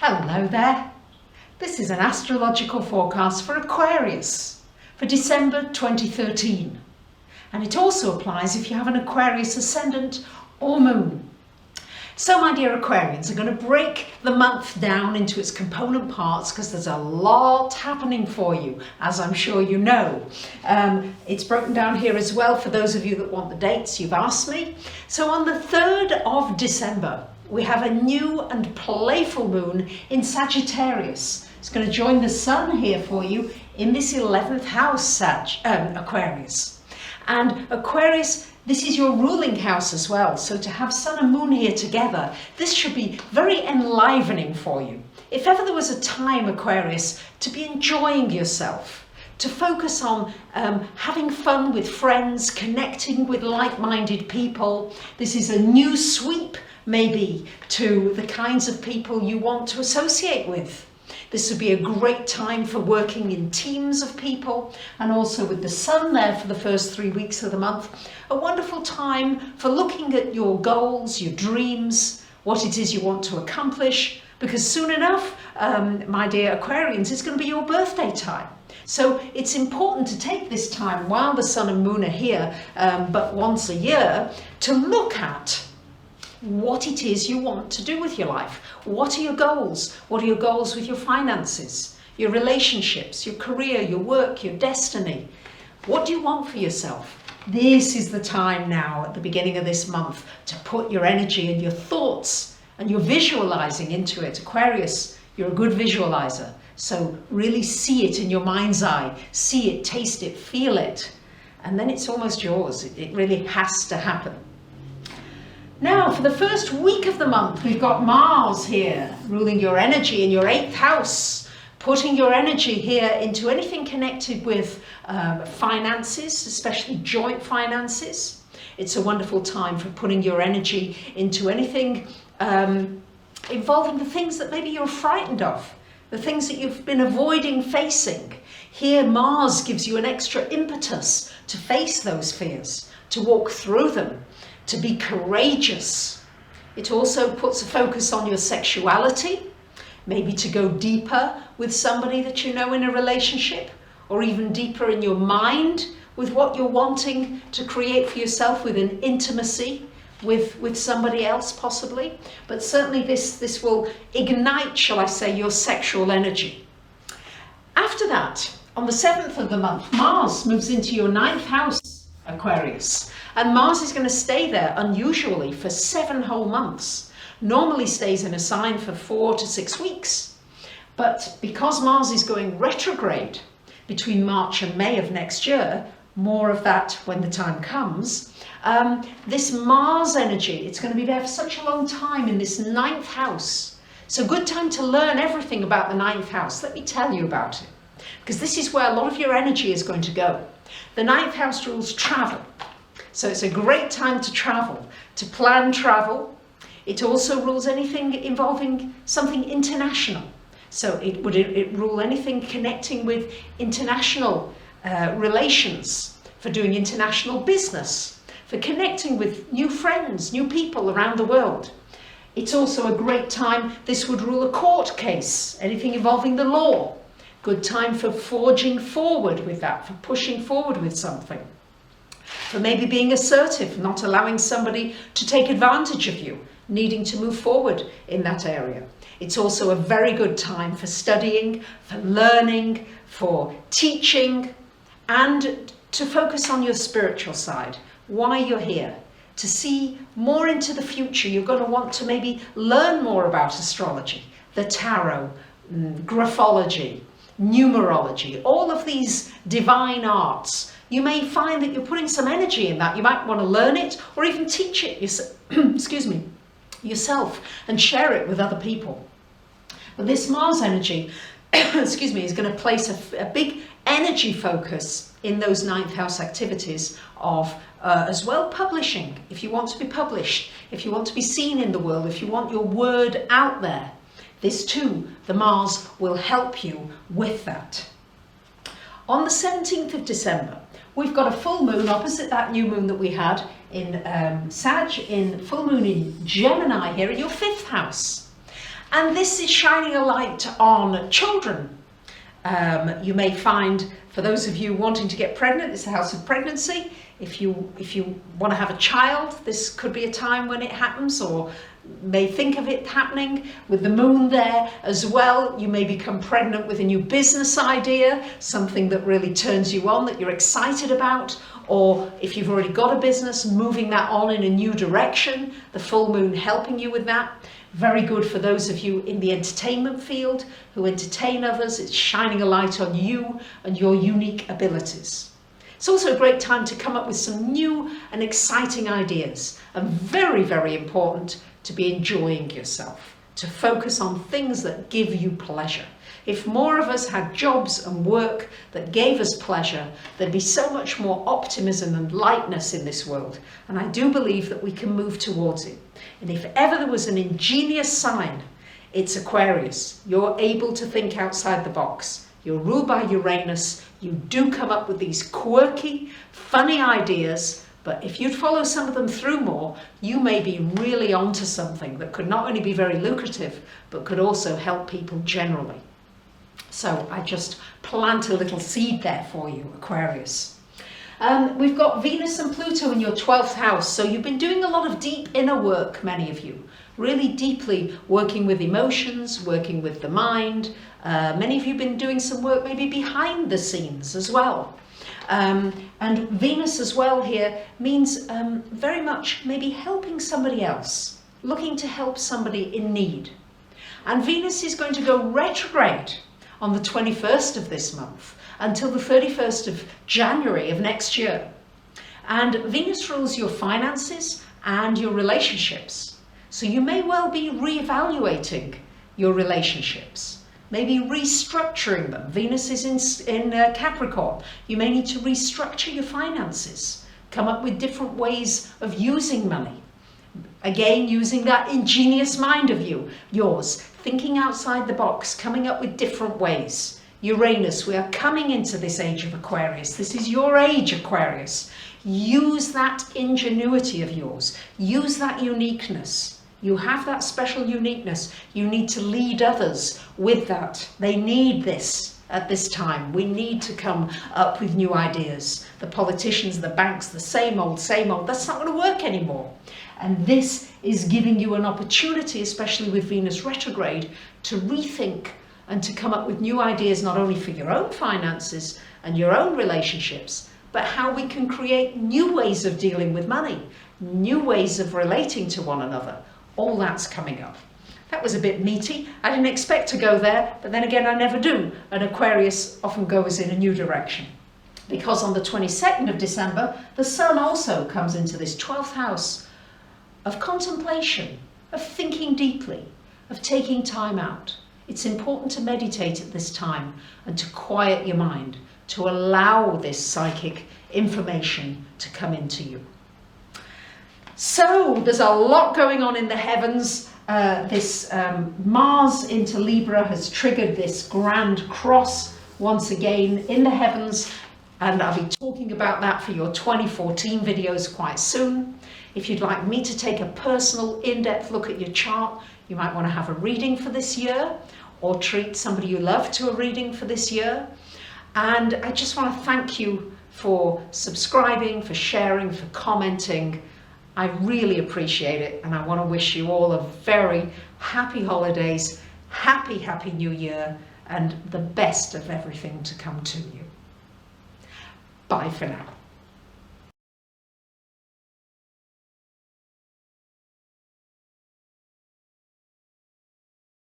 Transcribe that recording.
Hello there. This is an astrological forecast for Aquarius for December 2013. And it also applies if you have an Aquarius ascendant or moon. So my dear Aquarians, I'm going to break the month down into its component parts because there's a lot happening for you, as I'm sure you know. It's broken down here as well for those of you that want the dates you've asked me. So on the 3rd of December, we have a new and playful moon in Sagittarius. It's going to join the sun here for you in this 11th house, Aquarius. And Aquarius, this is your ruling house as well. So to have sun and moon here together, this should be very enlivening for you. If ever there was a time, Aquarius, to be enjoying yourself, to focus on having fun with friends, connecting with like-minded people, this is a new sweep maybe to the kinds of people you want to associate with. This would be a great time for working in teams of people, and also with the sun there for the first 3 weeks of the month, a wonderful time for looking at your goals, your dreams, what it is you want to accomplish, because soon enough, my dear Aquarians, it's going to be your birthday time. So it's important to take this time while the sun and moon are here, but once a year, to look at what it is you want to do with your life. What are your goals? What are your goals with your finances, your relationships, your career, your work, your destiny? What do you want for yourself? This is the time now at the beginning of this month to put your energy and your thoughts and your visualizing into it. Aquarius, you're a good visualizer. So really see it in your mind's eye. See it, taste it, feel it. And then it's almost yours. It really has to happen. Now, for the first week of the month, we've got Mars here, ruling your energy in your 8th house, putting your energy here into anything connected with finances, especially joint finances. It's a wonderful time for putting your energy into anything involving the things that maybe you're frightened of, the things that you've been avoiding facing. Here, Mars gives you an extra impetus to face those fears, to walk through them, to be courageous. It also puts a focus on your sexuality, maybe to go deeper with somebody that you know in a relationship, or even deeper in your mind with what you're wanting to create for yourself with an intimacy with somebody else possibly. But certainly this will ignite, shall I say, your sexual energy. After that, on the 7th of the month, Mars moves into your 9th house, Aquarius. And Mars is going to stay there unusually for 7 whole months. Normally stays in a sign for 4 to 6 weeks. But because Mars is going retrograde between March and May of next year, more of that when the time comes, this Mars energy, it's going to be there for such a long time in this 9th house. So good time to learn everything about the 9th house. Let me tell you about it, because this is where a lot of your energy is going to go. The 9th house rules travel. So it's a great time to travel, to plan travel. It also rules anything involving something international. So it rule anything connecting with international relations, for doing international business, for connecting with new friends, new people around the world. It's also a great time, this would rule a court case, anything involving the law. Good time for forging forward with that, for pushing forward with something. For maybe being assertive, not allowing somebody to take advantage of you, needing to move forward in that area. It's also a very good time for studying, for learning, for teaching, and to focus on your spiritual side, why you're here, to see more into the future. You're going to want to maybe learn more about astrology, the tarot, graphology, numerology, all of these divine arts. You may find that you're putting some energy in that. You might want to learn it or even teach it yourself and share it with other people. But this Mars energy is going to place a big energy focus in those 9th house activities of as well publishing. If you want to be published, if you want to be seen in the world, if you want your word out there, this too, the Mars will help you with that. On the 17th of December, we've got a full moon opposite that new moon that we had in Sag, in full moon in Gemini here in your 5th house. And this is shining a light on children. You may find, for those of you wanting to get pregnant, it's the house of pregnancy. If you want to have a child, this could be a time when it happens, or may think of it happening with the moon there as well. You may become pregnant with a new business idea, something that really turns you on, that you're excited about, or if you've already got a business, moving that on in a new direction, the full moon helping you with that. Very good for those of you in the entertainment field who entertain others. It's shining a light on you and your unique abilities. It's also a great time to come up with some new and exciting ideas, and very, very important to be enjoying yourself, to focus on things that give you pleasure. If more of us had jobs and work that gave us pleasure, there'd be so much more optimism and lightness in this world. And I do believe that we can move towards it. And if ever there was an ingenious sign, it's Aquarius. You're able to think outside the box. You're ruled by Uranus. You do come up with these quirky, funny ideas, but if you'd follow some of them through more, you may be really onto something that could not only be very lucrative, but could also help people generally. So I just plant a little seed there for you, Aquarius. We've got Venus and Pluto in your 12th house. So you've been doing a lot of deep inner work, many of you. Really deeply working with emotions, working with the mind. Many of you have been doing some work maybe behind the scenes as well. And Venus as well here means very much maybe helping somebody else, looking to help somebody in need. And Venus is going to go retrograde on the 21st of this month until the 31st of January of next year. And Venus rules your finances and your relationships. So you may well be reevaluating your relationships, maybe restructuring them. Venus is in Capricorn. You may need to restructure your finances, come up with different ways of using money. Again, using that ingenious mind of yours, thinking outside the box, coming up with different ways. Uranus, we are coming into this age of Aquarius. This is your age, Aquarius. Use that ingenuity of yours. Use that uniqueness. You have that special uniqueness. You need to lead others with that. They need this at this time. We need to come up with new ideas. The politicians, the banks, the same old, that's not going to work anymore. And this is giving you an opportunity, especially with Venus retrograde, to rethink and to come up with new ideas, not only for your own finances and your own relationships, but how we can create new ways of dealing with money, new ways of relating to one another. All that's coming up. That was a bit meaty. I didn't expect to go there, but then again, I never do. And Aquarius often goes in a new direction. Because on the 22nd of December, the Sun also comes into this 12th house of contemplation, of thinking deeply, of taking time out. It's important to meditate at this time and to quiet your mind, to allow this psychic information to come into you. So there's a lot going on in the heavens. This Mars into Libra has triggered this grand cross once again in the heavens, and I'll be talking about that for your 2014 videos quite soon. If you'd like me to take a personal in-depth look at your chart, you might want to have a reading for this year, or treat somebody you love to a reading for this year. And I just want to thank you for subscribing, for sharing, for commenting. I really appreciate it, and I want to wish you all a very happy holidays, happy new year, and the best of everything to come to you. Bye for now.